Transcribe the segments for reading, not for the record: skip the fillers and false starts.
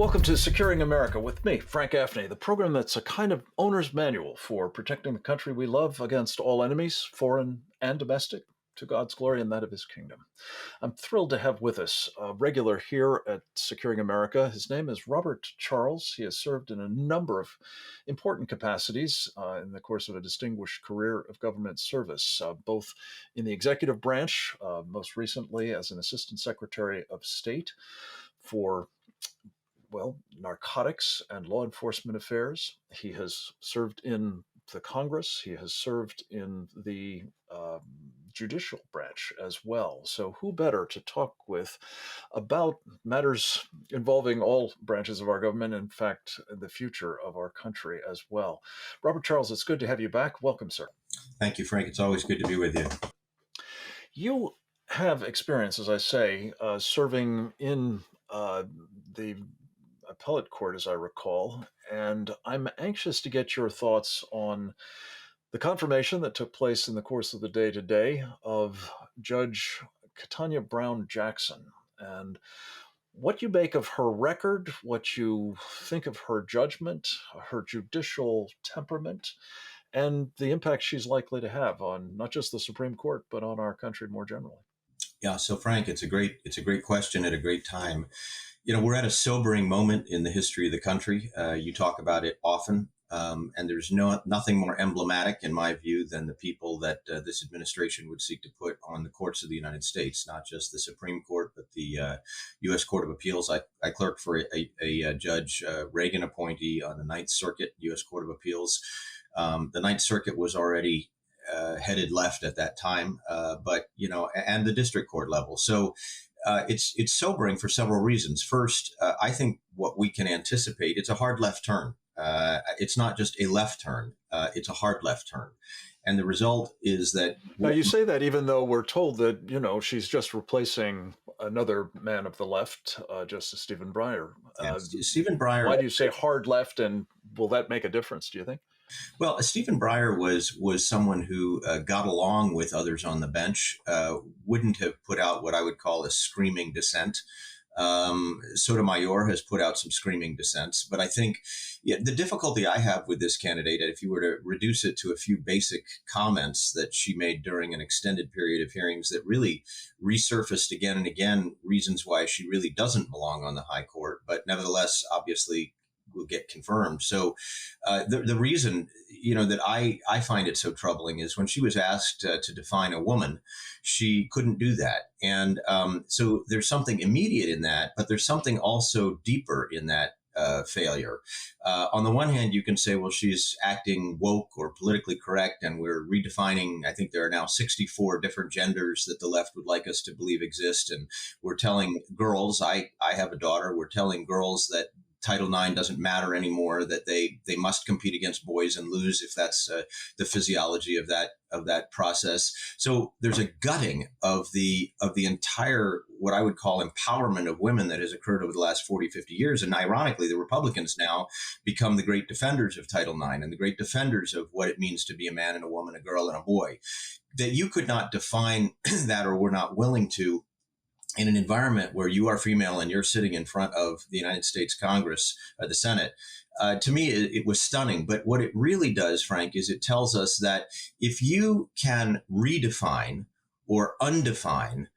Welcome to Securing America with me, Frank Gaffney, the program that's a kind of owner's manual for protecting the country we love against all enemies, foreign and domestic, to God's glory and that of his kingdom. I'm thrilled to have with us a regular here at Securing America. His name is Robert Charles. He has served in a number of important capacities in the course of a distinguished career of government service, both in the executive branch, most recently as an Assistant Secretary of State for narcotics and law enforcement affairs. He has served in the Congress. He has served in the judicial branch as well. So who better to talk with about matters involving all branches of our government, in fact, the future of our country as well. Robert Charles, it's good to have you back. Welcome, sir. Thank you, Frank. It's always good to be with you. You have experience, as I say, serving in the appellate court, as I recall, and I'm anxious to get your thoughts on the confirmation that took place in the course of the day today of Judge Katanya Brown Jackson, and what you make of her record, what you think of her judgment, her judicial temperament, and the impact she's likely to have on not just the Supreme Court, but on our country more generally. Yeah. So, Frank, it's a great question at a great time. We're at a sobering moment in the history of the country. You talk about it often. And there's nothing more emblematic, in my view, than the people that this administration would seek to put on the courts of the United States, not just the Supreme Court, but the U.S. Court of Appeals. I clerked for a Judge Reagan appointee on the Ninth Circuit, U.S. Court of Appeals. The Ninth Circuit was already headed left at that time, and the district court level. So it's sobering for several reasons. First, I think what we can anticipate, it's a hard left turn. It's not just a left turn. It's a hard left turn. And the result is that... Now, you say that even though we're told that, she's just replacing another man of the left, Justice Stephen Breyer. Stephen Breyer... Why do you say hard left, and will that make a difference, do you think? Well, Stephen Breyer was someone who got along with others on the bench, wouldn't have put out what I would call a screaming dissent. Sotomayor has put out some screaming dissents, but I think the difficulty I have with this candidate, if you were to reduce it to a few basic comments that she made during an extended period of hearings that really resurfaced again and again reasons why she really doesn't belong on the high court, but nevertheless, obviously, will get confirmed. So the reason, that I find it so troubling is when she was asked to define a woman, she couldn't do that. And so there's something immediate in that, but there's something also deeper in that failure. On the one hand, you can say, well, she's acting woke or politically correct, and we're redefining. I think there are now 64 different genders that the left would like us to believe exist. And we're telling girls, I have a daughter, we're telling girls that Title IX doesn't matter anymore, that they must compete against boys and lose if that's the physiology of that process. So there's a gutting of the entire, what I would call empowerment of women that has occurred over the last 40, 50 years. And ironically, the Republicans now become the great defenders of Title IX and the great defenders of what it means to be a man and a woman, a girl and a boy. That you could not define that, or were not willing to, in an environment where you are female and you're sitting in front of the United States Congress, the Senate. To me, it was stunning. But what it really does, Frank, is it tells us that if you can redefine or undefine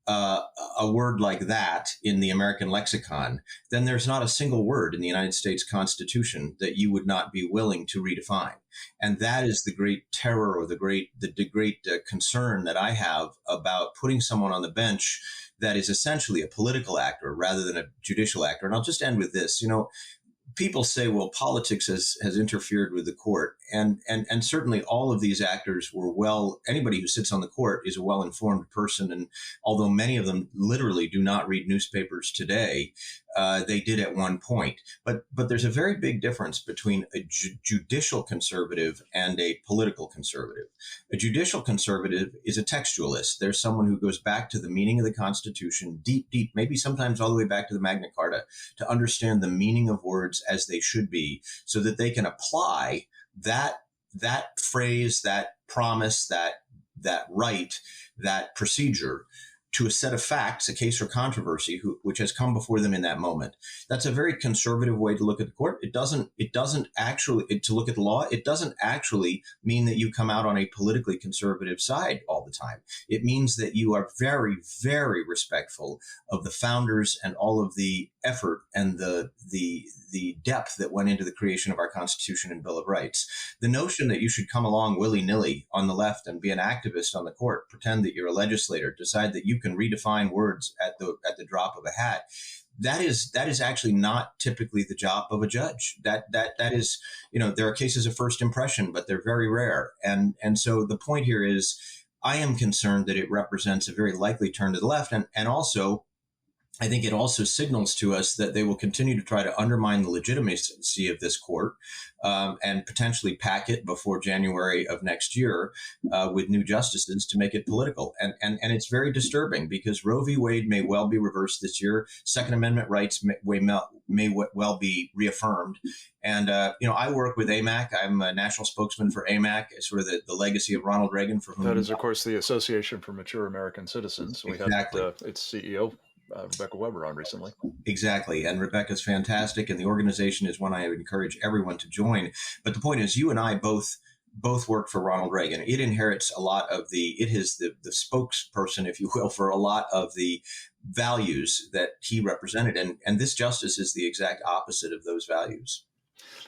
a word like that in the American lexicon, then there's not a single word in the United States Constitution that you would not be willing to redefine. And that is the great terror, or the great concern that I have about putting someone on the bench that is essentially a political actor rather than a judicial actor. And I'll just end with this. People say, well, politics has interfered with the court. And certainly all of these actors were anybody who sits on the court is a well-informed person. And although many of them literally do not read newspapers today, they did at one point. But there's a very big difference between a judicial conservative and a political conservative. A judicial conservative is a textualist. There's someone who goes back to the meaning of the Constitution, deep, maybe sometimes all the way back to the Magna Carta, to understand the meaning of words as they should be, so that they can apply that phrase, that promise, that right, that procedure to a set of facts, a case or controversy, which has come before them in that moment. That's a very conservative way to look at the court. It doesn't actually, to look at the law, it doesn't actually mean that you come out on a politically conservative side all the time. It means that you are very, very respectful of the founders and all of the effort and the depth that went into the creation of our Constitution and Bill of Rights. The notion that you should come along willy-nilly on the left and be an activist on the court, pretend that you're a legislator, decide that you can redefine words at the drop of a hat, that is actually not typically the job of a judge. That is, there are cases of first impression, but they're very rare. And so the point here is, I am concerned that it represents a very likely turn to the left, and also I think it also signals to us that they will continue to try to undermine the legitimacy of this court, and potentially pack it before January of next year with new justices to make it political. And it's very disturbing, because Roe v. Wade may well be reversed this year. Second Amendment rights may well be reaffirmed. And, I work with AMAC. I'm a national spokesman for AMAC, sort of the legacy of Ronald Reagan, for whom That is, of course, the Association for Mature American Citizens. We exactly. had its CEO, Rebecca Weber, on recently. Exactly. And Rebecca's fantastic. And the organization is one I would encourage everyone to join. But the point is, you and I both worked for Ronald Reagan. It inherits a lot of it is the spokesperson, if you will, for a lot of the values that he represented. And this justice is the exact opposite of those values.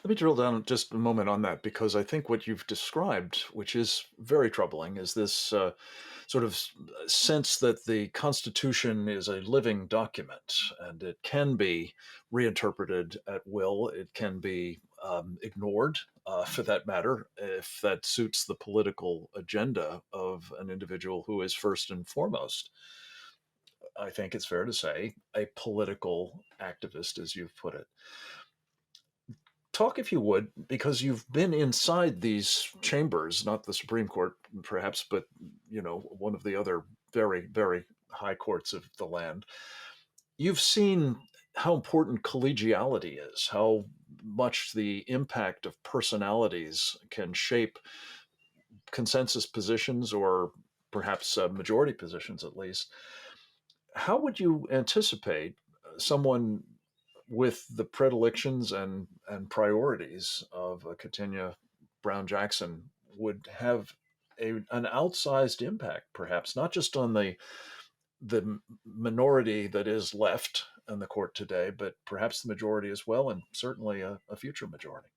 Let me drill down just a moment on that, because I think what you've described, which is very troubling, is this sort of sense that the Constitution is a living document and it can be reinterpreted at will. It can be ignored, for that matter, if that suits the political agenda of an individual who is first and foremost, I think it's fair to say, a political activist, as you've put it. Talk, if you would, because you've been inside these chambers, not the Supreme Court, perhaps, but one of the other very, very high courts of the land. You've seen how important collegiality is, how much the impact of personalities can shape consensus positions, or perhaps majority positions at least. How would you anticipate someone with the predilections and priorities of Katinya Brown Jackson would have an outsized impact, perhaps not just on the minority that is left in the court today, but perhaps the majority as well, and certainly a future majority?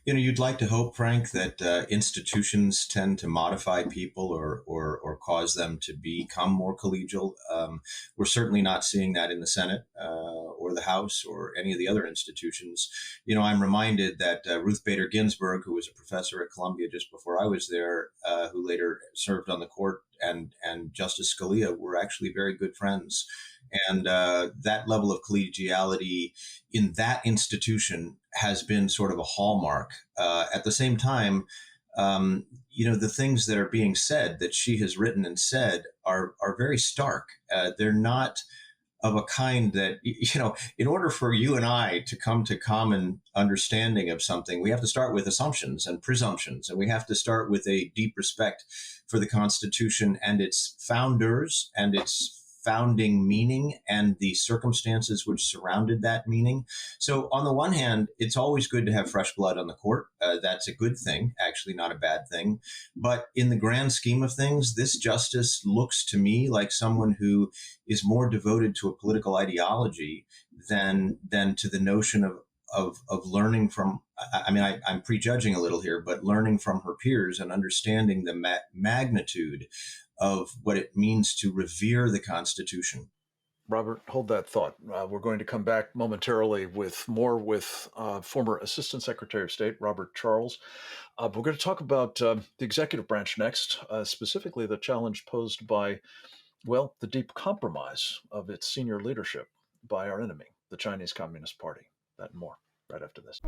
You'd like to hope, Frank, that institutions tend to modify people or cause them to become more collegial. We're certainly not seeing that in the Senate or the House or any of the other institutions. I'm reminded that Ruth Bader Ginsburg, who was a professor at Columbia just before I was there, who later served on the court, and Justice Scalia were actually very good friends. And that level of collegiality in that institution has been sort of a hallmark. At the same time, the things that are being said, that she has written and said, are very stark. They're not of a kind that, in order for you and I to come to common understanding of something, we have to start with assumptions and presumptions, and we have to start with a deep respect for the Constitution and its founders and its founding meaning and the circumstances which surrounded that meaning. So on the one hand, it's always good to have fresh blood on the court. That's a good thing, actually not a bad thing. But in the grand scheme of things, this justice looks to me like someone who is more devoted to a political ideology than to the notion of learning from, I'm prejudging a little here, but learning from her peers and understanding the magnitude of what it means to revere the Constitution. Robert, hold that thought. We're going to come back momentarily with more with former Assistant Secretary of State Robert Charles. We're going to talk about the executive branch next, specifically the challenge posed by, well, the deep compromise of its senior leadership by our enemy, the Chinese Communist Party. That and more right after this.